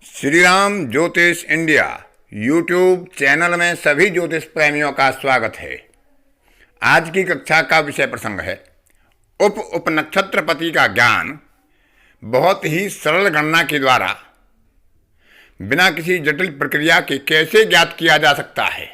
श्री राम ज्योतिष India YouTube channel में सभी ज्योतिष प्रेमियों का स्वागत है। आज की कक्षा का विषय प्रसंग है उप नक्षत्रपति का ज्ञान बहुत ही सरल गणना के द्वारा बिना किसी जटिल प्रक्रिया के कैसे ज्ञात किया जा सकता है,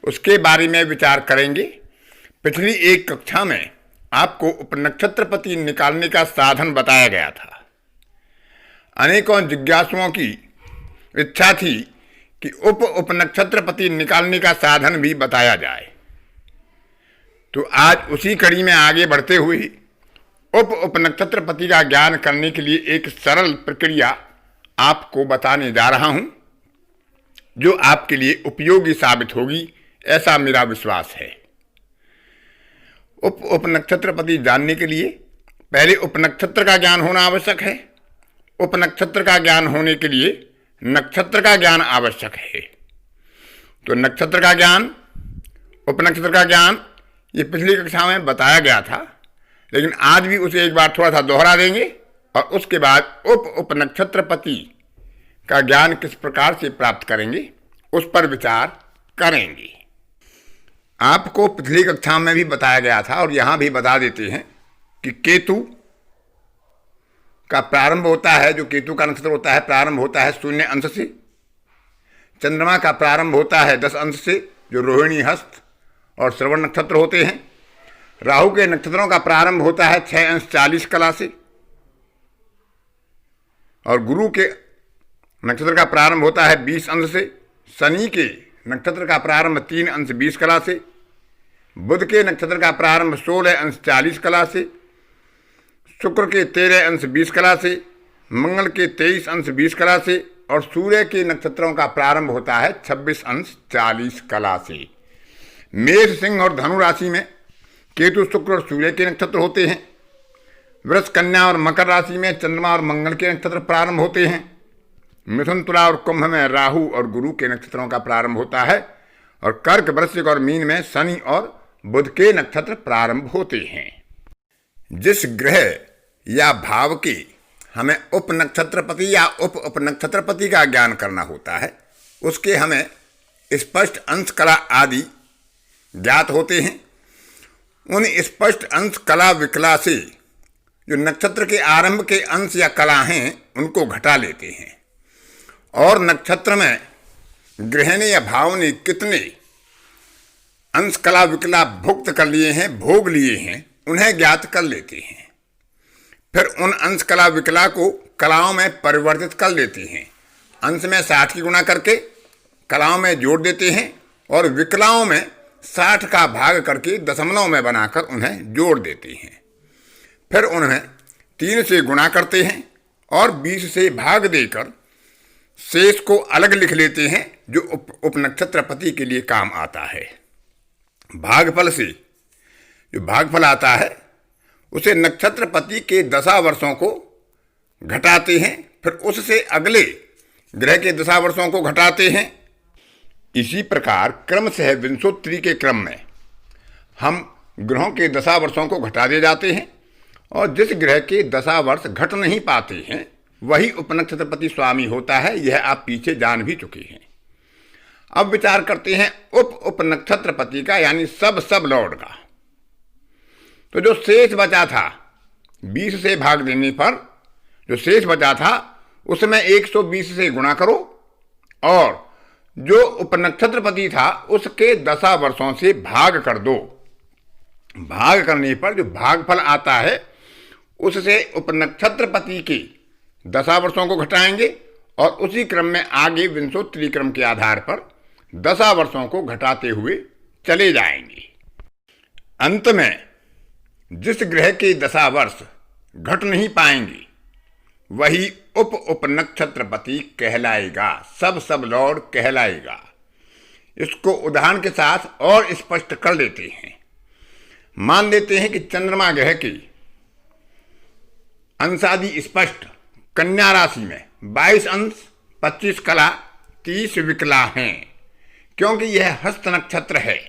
उसके बारे में विचार करेंगे। पिछली एक कक्षा में आपको उप नक्षत्रपति निकालने का साधन बताया गया था। अनेकों जिज्ञासुओं की इच्छा थी कि उप नक्षत्रपति निकालने का साधन भी बताया जाए, तो आज उसी कड़ी में आगे बढ़ते हुए उप नक्षत्रपति का ज्ञान करने के लिए एक सरल प्रक्रिया आपको बताने जा रहा हूं, जो आपके लिए उपयोगी साबित होगी, ऐसा मेरा विश्वास है। उप नक्षत्रपति जानने के लिए पहले उप नक्षत्र का ज्ञान होना आवश्यक है। उप नक्षत्र का ज्ञान होने के लिए नक्षत्र का ज्ञान आवश्यक है। तो नक्षत्र का ज्ञान, उप नक्षत्र का ज्ञान ये पिछली कक्षा में बताया गया था, लेकिन आज भी उसे एक बार थोड़ा सा दोहरा देंगे और उसके बाद उप नक्षत्रपति का ज्ञान किस प्रकार से प्राप्त करेंगे उस पर विचार करेंगे। आपको पिछली कक्षा में भी बताया गया था और यहाँ भी बता देते हैं कि केतु का प्रारंभ होता है, जो केतु का नक्षत्र होता है, प्रारंभ होता है 0 अंश से। चंद्रमा का प्रारंभ होता है 10 अंश से, जो रोहिणी, हस्त और श्रवण नक्षत्र होते हैं। राहु के नक्षत्रों का प्रारंभ होता है 6 अंश 40 कला से, और गुरु के नक्षत्र का प्रारंभ होता है 20 अंश से। शनि के नक्षत्र का प्रारंभ 3 अंश 20 कला से। बुध के नक्षत्र का प्रारंभ 16 अंश 40 कला से। शुक्र के 13 अंश 20 कला से। मंगल के 23 अंश 20 कला से, और सूर्य के नक्षत्रों का प्रारंभ होता है 26 अंश 40 कला से। मेष, सिंह और धनु राशि में केतु, शुक्र और सूर्य के नक्षत्र होते हैं। वृष, कन्या और मकर राशि में चंद्रमा और मंगल के नक्षत्र प्रारंभ होते हैं। मिथुन, तुला और कुंभ में राहु और गुरु के नक्षत्रों का प्रारंभ होता है, और कर्क, वृश्चिक और मीन में शनि और बुध के नक्षत्र प्रारंभ होते हैं। जिस ग्रह या भाव के हमें उप नक्षत्रपति या उप नक्षत्रपति का ज्ञान करना होता है, उसके हमें स्पष्ट अंश कला आदि ज्ञात होते हैं। उन स्पष्ट अंश कला विकला से जो नक्षत्र के आरंभ के अंश या कला हैं उनको घटा लेते हैं, और नक्षत्र में ग्रह ने या भाव ने कितने अंश कला विकला भुक्त कर लिए हैं, भोग लिए हैं, उन्हें ज्ञात कर लेते हैं। फिर उन अंश कला विकला को कलाओं में परिवर्तित कर लेते हैं। अंश में 60 की गुणा करके कलाओं में जोड़ देते हैं, और विकलाओं में 60 का भाग करके दशमलव में बनाकर उन्हें जोड़ देते हैं। फिर उन्हें 3 से गुणा करते हैं और 20 से भाग देकर शेष को अलग लिख लेते हैं, जो उप नक्षत्रपति के लिए काम आता है। भागफल से जो भागफल आता है उसे नक्षत्रपति के दशा वर्षों को घटाते हैं, फिर उससे अगले ग्रह के दशा वर्षों को घटाते हैं। इसी प्रकार क्रमशः विंशोत्तरी के क्रम में हम ग्रहों के दशा वर्षों को घटा दे जाते हैं, और जिस ग्रह के दशा वर्ष घट नहीं पाते हैं वही उपनक्षत्रपति स्वामी होता है। यह आप पीछे जान भी चुके हैं। अब विचार करते हैं उप नक्षत्रपति का, यानी सब लॉर्ड का। तो जो शेष बचा था 20 से भाग देने पर जो शेष बचा था उसमें 120 से गुणा करो, और जो उपनक्षत्रपति था उसके दशा वर्षों से भाग कर दो। भाग करने पर जो भागफल आता है उससे उपनक्षत्रपति के दशा वर्षों को घटाएंगे, और उसी क्रम में आगे विंशोत्तरी क्रम के आधार पर दशा वर्षों को घटाते हुए चले जाएंगे। अंत में जिस ग्रह के दशा वर्ष घट नहीं पाएंगे वही उप नक्षत्रपति कहलाएगा, सब लॉर्ड कहलाएगा। इसको उदाहरण के साथ और स्पष्ट कर लेते हैं। मान लेते हैं कि चंद्रमा ग्रह के अंशादि स्पष्ट कन्या राशि में 22 अंश 25 कला 30 विकला हैं, क्योंकि यह हस्त नक्षत्र है,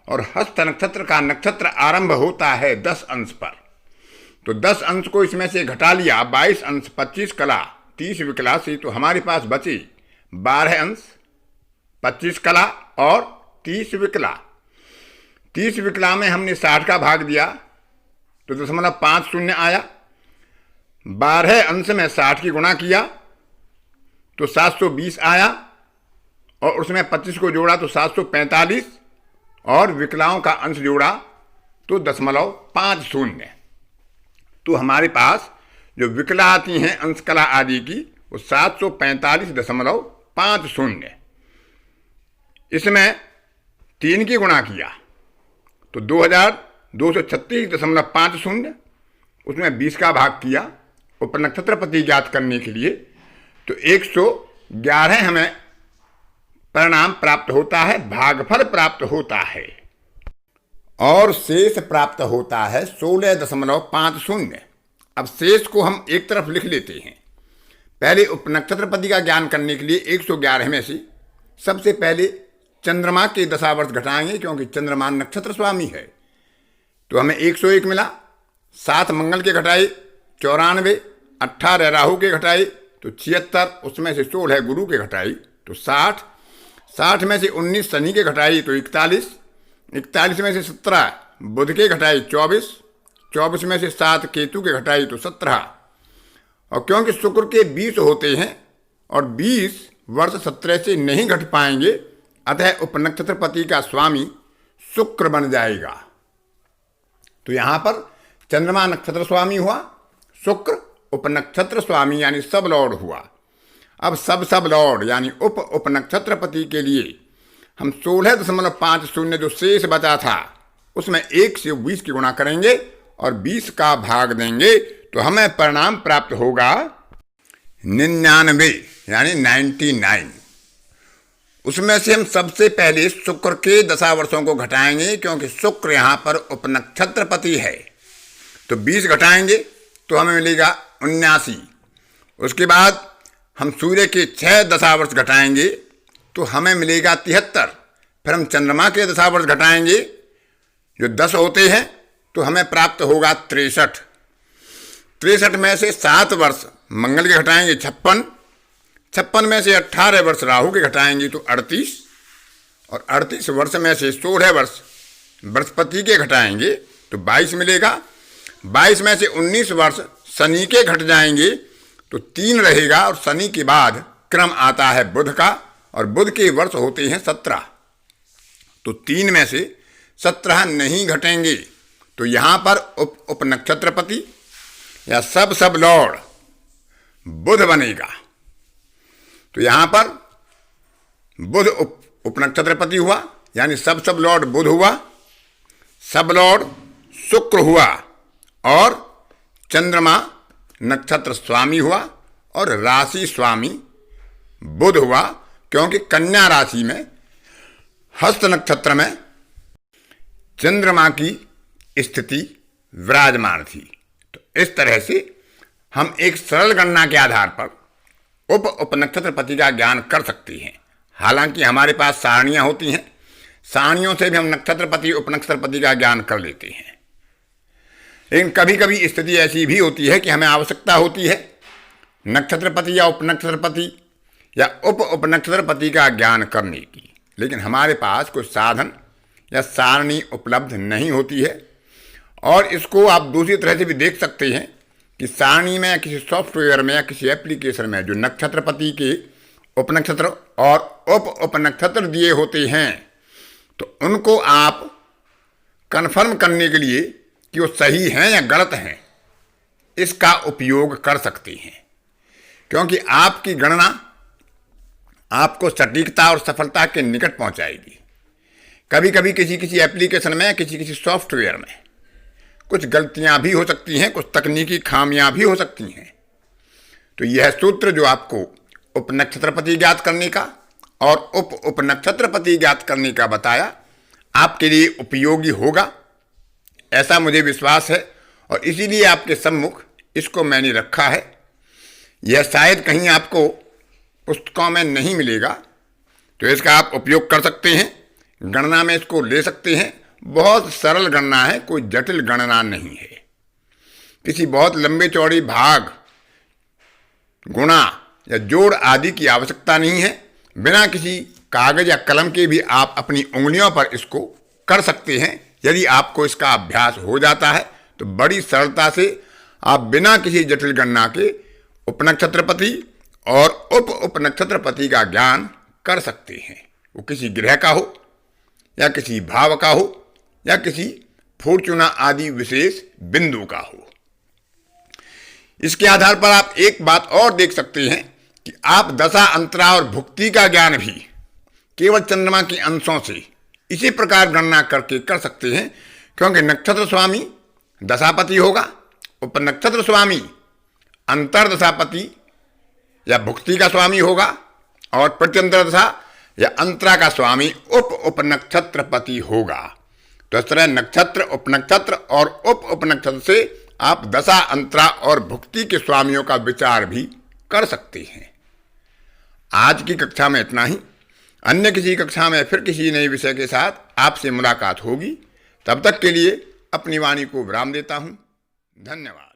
और हस्त नक्षत्र का नक्षत्र आरंभ होता है 10 अंश पर। तो 10 अंश को इसमें से घटा लिया, 22 अंश 25 कला 30 विकला से, तो हमारे पास बचे 12 अंश, 25 कला और 30 विकला। 30 विकला में हमने 60 का भाग दिया तो 0.50 आया। 12 अंश में 60 की गुणा किया तो 720 आया, और उसमें 25 को जोड़ा तो 745, और विकलाओं का अंश जोड़ा तो 0.50। तो हमारे पास जो विकला आती हैं अंश कला आदि की वो 745.50। इसमें 3 की गुणा किया तो 2236.50, उसमें 20 का भाग किया उपनक्षत्रपति ज्ञात करने के लिए, तो 111 हमें परिणाम प्राप्त होता है, भागफल प्राप्त होता है, और शेष प्राप्त होता है 16.50। अब शेष को हम एक तरफ लिख लेते हैं। पहले उपनक्षत्रपति का ज्ञान करने के लिए 111 में से सबसे पहले चंद्रमा के दशावर्ष घटाएंगे, क्योंकि चंद्रमा नक्षत्र स्वामी है। तो हमें 101 मिला। 7 मंगल के घटाए 94, 18 राहु के घटाए तो 76, उसमें से 16 गुरु के घटाई तो 60, 60 में से 19 शनि के घटाई तो 41, 41 में से 17 बुध के घटाई 24, 24 में से 7 केतु के घटाई तो 17। और क्योंकि शुक्र के 20 होते हैं और 20 वर्ष 17 से नहीं घट पाएंगे, अतः उपनक्षत्रपति का स्वामी शुक्र बन जाएगा। तो यहां पर चंद्रमा नक्षत्र स्वामी हुआ, शुक्र उपनक्षत्र स्वामी यानी सब लॉर्ड हुआ। अब सब लॉर्ड यानी उपनक्षत्रपति के लिए हम 16.50 जो शेष बचा था उसमें 1 से 20 की गुणा करेंगे और 20 का भाग देंगे, तो हमें परिणाम प्राप्त होगा 99 यानी 99। उसमें से हम सबसे पहले शुक्र के दशावर्षों को घटाएंगे, क्योंकि शुक्र यहाँ पर उपनक्षत्रपति है। तो 20 घटाएंगे तो हमें मिलेगा 79। उसके बाद हम सूर्य के 6 दशावर्ष घटाएंगे तो हमें मिलेगा 73। फिर हम चंद्रमा के दशावर्ष घटाएंगे जो 10 होते हैं तो हमें प्राप्त होगा 63। 63 में से 7 वर्ष मंगल के घटाएंगे 56, 56 में से 18 वर्ष राहु के घटाएंगे तो 38, और 38 वर्ष में से 16 वर्ष बृहस्पति के घटाएंगे तो 22 मिलेगा। 22 में से 19 वर्ष शनि के घट जाएंगे तो 3 रहेगा, और शनि के बाद क्रम आता है बुध का, और बुध के वर्ष होते हैं 17। तो 3 में से 17 नहीं घटेंगे, तो यहाँ पर उपनक्षत्रपति या सब लॉर्ड बुध बनेगा। तो यहाँ पर बुध उपनक्षत्रपति हुआ, यानी सब लॉर्ड बुध हुआ, सब लॉर्ड शुक्र हुआ, और चंद्रमा नक्षत्र स्वामी हुआ, और राशि स्वामी बुध हुआ, क्योंकि कन्या राशि में हस्त नक्षत्र में चंद्रमा की स्थिति विराजमान थी। तो इस तरह से हम एक सरल गणना के आधार पर उपनक्षत्रपति का ज्ञान कर सकते हैं। हालांकि हमारे पास सारणियां होती हैं, सारणियों से भी हम नक्षत्रपति उपनक्षत्रपति का ज्ञान कर लेते हैं। लेकिन कभी कभी स्थिति ऐसी भी होती है कि हमें आवश्यकता होती है नक्षत्रपति या उपनक्षत्रपति या उपनक्षत्रपति का ज्ञान करने की, लेकिन हमारे पास कोई साधन या सारणी उपलब्ध नहीं होती है। और इसको आप दूसरी तरह से भी देख सकते हैं कि सारणी में या किसी सॉफ्टवेयर में या किसी एप्लीकेशन में जो नक्षत्रपति के उपनक्षत्र और उपनक्षत्र दिए होते हैं, तो उनको आप कन्फर्म करने के लिए कि वो सही हैं या गलत हैं, इसका उपयोग कर सकते हैं, क्योंकि आपकी गणना आपको सटीकता और सफलता के निकट पहुंचाएगी। कभी कभी किसी एप्लीकेशन में, किसी सॉफ्टवेयर में कुछ गलतियां भी हो सकती हैं, कुछ तकनीकी खामियां भी हो सकती हैं। तो यह सूत्र जो आपको उपनक्षत्रपति ज्ञात करने का और उपनक्षत्रपति ज्ञात करने का बताया, आपके लिए उपयोगी होगा, ऐसा मुझे विश्वास है, और इसीलिए आपके सम्मुख इसको मैंने रखा है। यह शायद कहीं आपको पुस्तकों में नहीं मिलेगा, तो इसका आप उपयोग कर सकते हैं, गणना में इसको ले सकते हैं। बहुत सरल गणना है, कोई जटिल गणना नहीं है। किसी बहुत लंबे चौड़ी भाग गुणा या जोड़ आदि की आवश्यकता नहीं है। बिना किसी कागज या कलम के भी आप अपनी उंगलियों पर इसको कर सकते हैं। यदि आपको इसका अभ्यास हो जाता है तो बड़ी सरलता से आप बिना किसी जटिल गणना के उपनक्षत्रपति और उप उपनक्षत्रपति का ज्ञान कर सकते हैं। वो किसी ग्रह का हो या किसी भाव का हो या किसी फॉर्चूना आदि विशेष बिंदु का हो। इसके आधार पर आप एक बात और देख सकते हैं कि आप दशा, अंतरा और भुक्ति का ज्ञान भी केवल चंद्रमा के अंशों से इसी प्रकार गणना करके कर सकते हैं, क्योंकि नक्षत्र स्वामी दशापति होगा, उपनक्षत्र स्वामी अंतर्दशापति या भुक्ति का स्वामी होगा और प्रत्यंतर दशा या अंतरा का स्वामी उप उपनक्षत्रपति होगा। तो इस तरह नक्षत्र, उपनक्षत्र और उप उपनक्षत्र से आप दशा, अंतरा और भुक्ति के स्वामियों का विचार भी कर सकते हैं। आज की कक्षा में इतना ही। अन्य किसी कक्षा में फिर किसी नए विषय के साथ आपसे मुलाकात होगी। तब तक के लिए अपनी वाणी को विराम देता हूं। धन्यवाद।